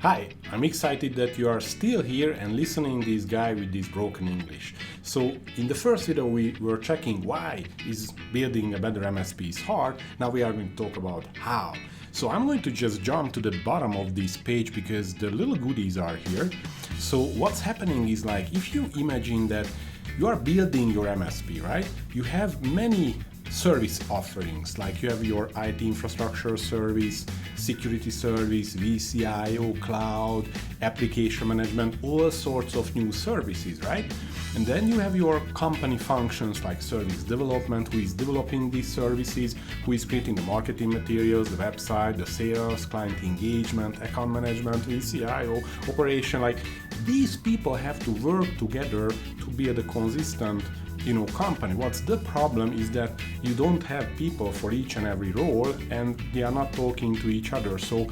Hi, I'm excited that you are still here and listening this guy with this broken English. So in the first video we were checking why is building a better MSP is hard. Now we are going to talk about how. So I'm going to just jump to the bottom of this page because the little goodies are here. So what's happening is like if you imagine that you are building your MSP, right? You have many service offerings, like you have your IT infrastructure service, security service, VCIO, cloud, application management, all sorts of new services, right? And then you have your company functions like service development, who is developing these services, who is creating the marketing materials, the website, the sales, client engagement, account management, VCIO, operation. Like these people have to work together to build a consistent company. What's the problem is that you don't have people for each and every role and they are not talking to each other. So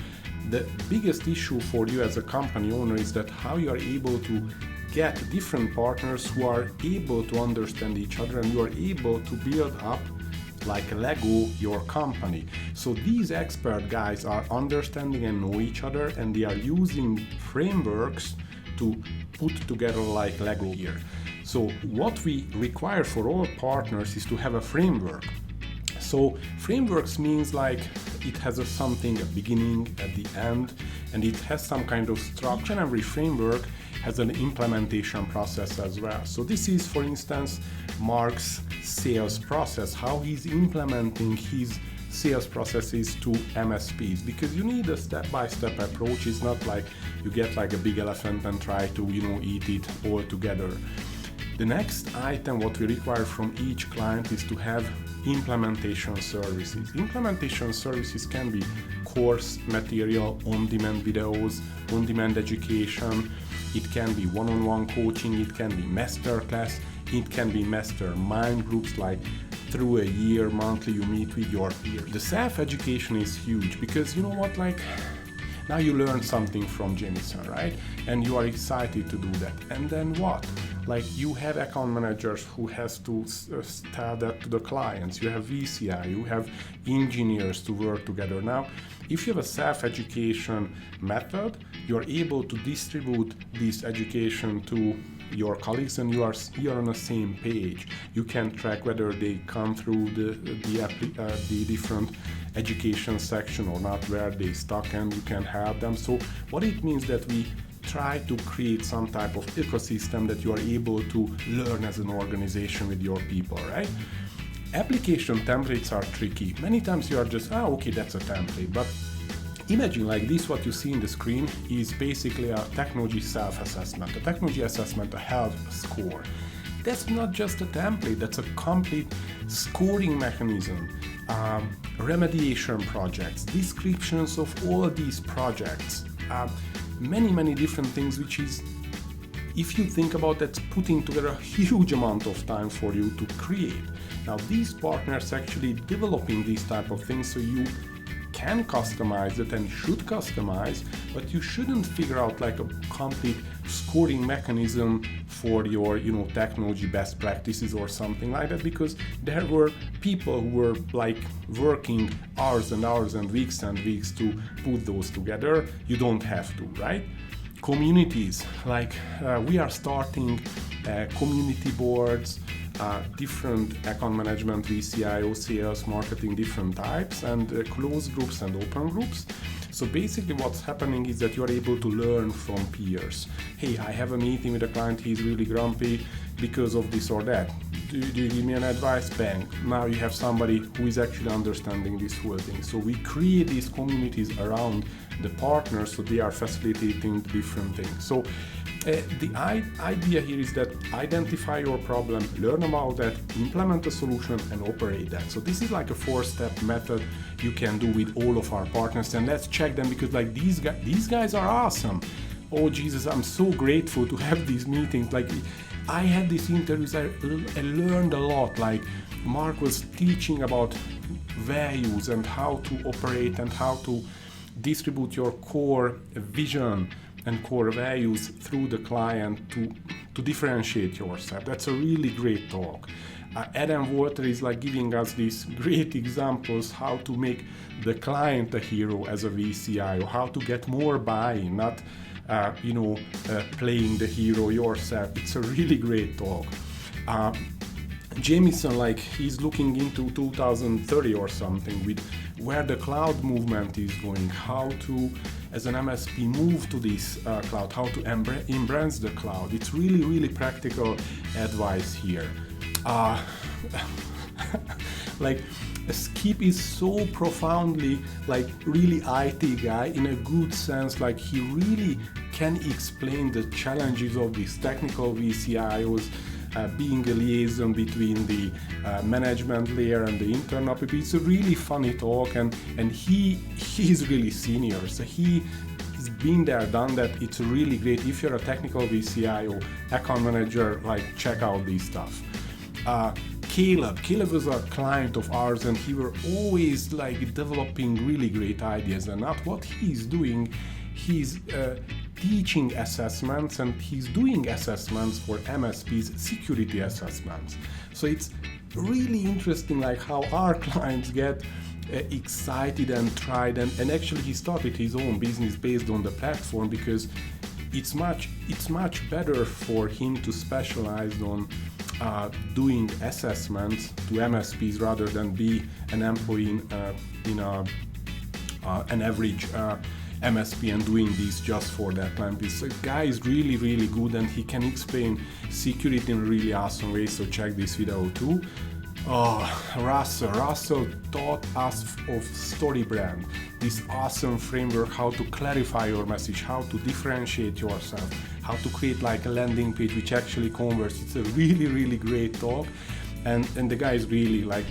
the biggest issue for you as a company owner is that how you are able to get different partners who are able to understand each other and you are able to build up like a Lego your company. So these expert guys are understanding and know each other and they are using frameworks to put together like Lego here. So what we require for all partners is to have a framework. So frameworks means like it has a beginning, at the end, and it has some kind of structure. And every framework has an implementation process as well. So this is, for instance, Mark's sales process, how he's implementing his sales processes to MSPs, because you need a step-by-step approach. It's not like you get like a big elephant and try to eat it all together. The next item what we require from each client is to have implementation services. Implementation services can be course material, on-demand videos, on-demand education. It can be one-on-one coaching, it can be masterclass, it can be mastermind groups, like through a year, monthly you meet with your peers. The self-education is huge because you know what, like now you learn something from Jameson, right? And you are excited to do that. And then what? Like you have account managers who has to tell that to the clients. You have VCI, you have engineers to work together. Now, if you have a self-education method, you're able to distribute this education to your colleagues and you're on the same page. You can track whether they come through the different education section or not, where they stuck, and you can help them. So what it means that we try to create some type of ecosystem that you are able to learn as an organization with your people, right? Application templates are tricky. Many times you are just, okay, that's a template. But imagine like this, what you see in the screen is basically a technology self-assessment, a technology assessment, a health score. That's not just a template, that's a complete scoring mechanism, remediation projects, descriptions of all these projects, many different things, which is, if you think about that, putting together a huge amount of time for you to create. Now these partners actually developing these type of things, so you can customize it and should customize, but you shouldn't figure out like a complete scoring mechanism for your technology best practices or something like that, because there were people who were like working hours and hours and weeks to put those together. You don't have to, right? Communities, like we are starting community boards, different account management, VCIO, sales, marketing, different types, and closed groups and open groups. So basically what's happening is that you're able to learn from peers. Hey, I have a meeting with a client, he's really grumpy because of this or that. Do you give me an advice? Bang. Now you have somebody who is actually understanding this whole thing. So we create these communities around the partners, so they are facilitating different things. So the idea here is that identify your problem, learn about that, implement a solution, and operate that. So this is like a 4-step method you can do with all of our partners, and let's check them, because like these guys are awesome. Oh Jesus, I'm so grateful to have these meetings. Like I had these interviews, I learned a lot. Like Mark was teaching about values and how to operate and how to distribute your core vision and core values through the client to differentiate yourself. That's a really great talk. Adam Walter is like giving us these great examples how to make the client a hero as a VCI, or how to get more buy-in, not playing the hero yourself. It's a really great talk. Jamison, like, he's looking into 2030 or something with where the cloud movement is going, how to, as an MSP, move to this cloud, how to embrace the cloud. It's really, really practical advice here. Like, Skip is so profoundly, like, really IT guy in a good sense. Like, he really can explain the challenges of these technical VCIOs, being a liaison between the management layer and the internal people. It's a really funny talk, and he's really senior, so he's been there, done that. It's really great. If you're a technical VCIO, account manager, like, check out this stuff. Caleb was a client of ours, and he were always like developing really great ideas. And not what he's doing, he's teaching assessments, and he's doing assessments for MSPs, security assessments. So it's really interesting, like, how our clients get excited and tried, and actually he started his own business based on the platform, because it's much better for him to specialize on doing assessments to MSPs rather than be an employee in an average MSP and doing this just for that client. This guy is really, really good, and he can explain security in a really awesome way, so check this video too. Russell taught us of StoryBrand, this awesome framework, how to clarify your message, how to differentiate yourself, how to create like a landing page which actually converts. It's a really, really great talk, and the guy is really like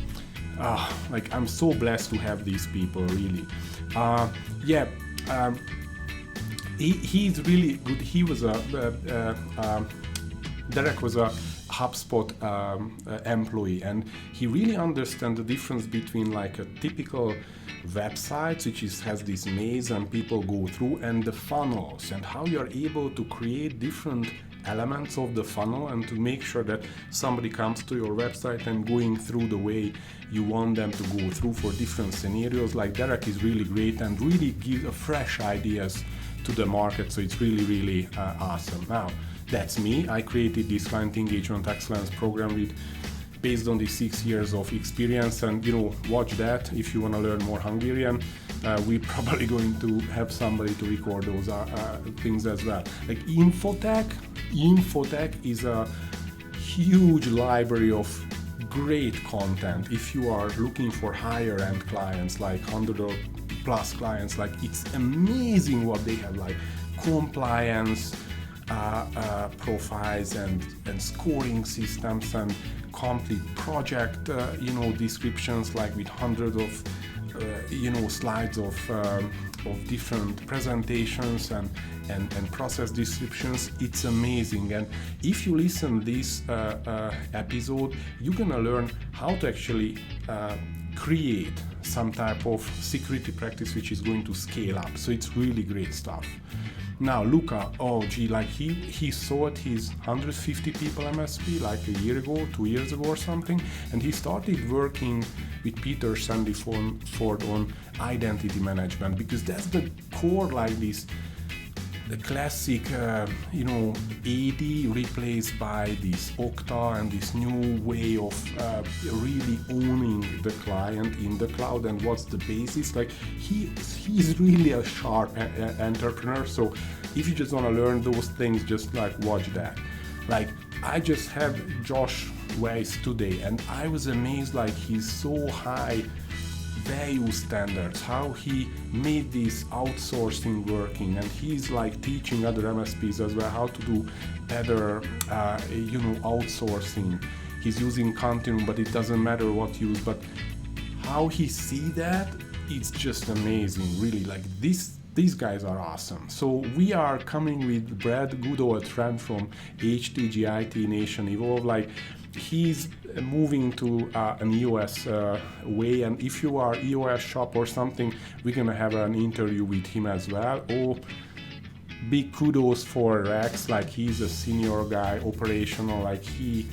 I'm so blessed to have these people, really. He's really good. He was Derek was a HubSpot employee, and he really understands the difference between like a typical website, which has this maze and people go through, and the funnels, and how you're able to create different elements of the funnel and to make sure that somebody comes to your website and going through the way you want them to go through for different scenarios. Like, Derek is really great and really gives fresh ideas to the market, so it's really, really awesome. Now, that's me. I created this client engagement excellence program based on the 6 years of experience, and watch that if you want to learn more Hungarian. We're probably going to have somebody to record those things as well. Like Infotech is a huge library of great content. If you are looking for higher end clients, like 100 plus clients, like, it's amazing what they have, like compliance profiles and scoring systems and complete project descriptions, like with hundreds of slides of different presentations and process descriptions. It's amazing. And if you listen this episode, you're gonna learn how to actually create some type of security practice which is going to scale up. So it's really great stuff. Now Luca, like he thought he's 150 people MSP like a year ago, 2 years ago or something, and he started working with Peter Sandiford on identity management, because that's the core, like this, the classic, AD replaced by this Okta and this new way of really owning the client in the cloud. And what's the basis? Like, he's really a sharp entrepreneur. So if you just want to learn those things, just like watch that. Like, I just have Josh Weiss today, and I was amazed, like, he's so high value standards, how he made this outsourcing working, and he's like teaching other MSPs as well how to do better outsourcing. He's using Continuum, but it doesn't matter what use, but how he see that, it's just amazing, really. Like, these guys are awesome. So we are coming with Brad, good old friend from HTG IT Nation Evolve. Like, he's moving to an EOS way, and if you are EOS shop or something, we're gonna have an interview with him as well. Big kudos for Rex. Like, he's a senior guy, operational. Like, he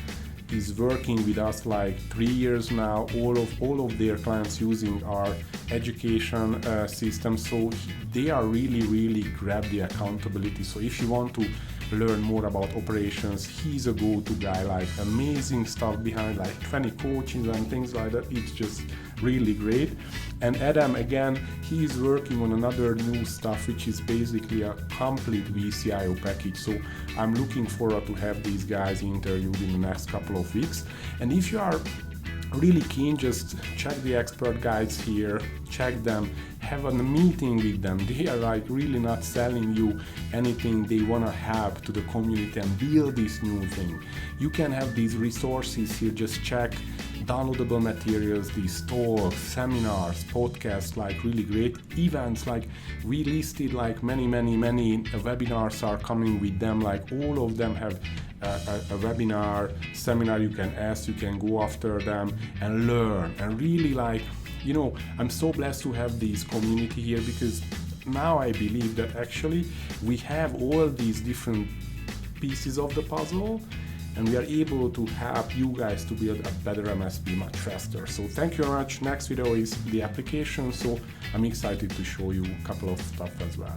is working with us like 3 years now. All of their clients using our education system, so they are really grab the accountability. So if you want to learn more about operations, he's a go-to guy, like amazing stuff behind, like 20 coaches and things like that. It's just really great. And Adam, again, he's working on another new stuff, which is basically a complete VCIO package. So I'm looking forward to have these guys interviewed in the next couple of weeks. And if you are really keen, just check the expert guides here, check them, have a meeting with them. They are like really not selling you anything. They want to help to the community and build this new thing. You can have these resources here, just check downloadable materials, these talks, seminars, podcasts, like really great events. Like we listed like many webinars are coming with them, like all of them have a webinar, seminar you can ask, you can go after them and learn. And really, like, you know, I'm so blessed to have this community here, because now I believe that actually we have all these different pieces of the puzzle and we are able to help you guys to build a better MSP much faster. So thank you very much. Next video is the application, so I'm excited to show you a couple of stuff as well.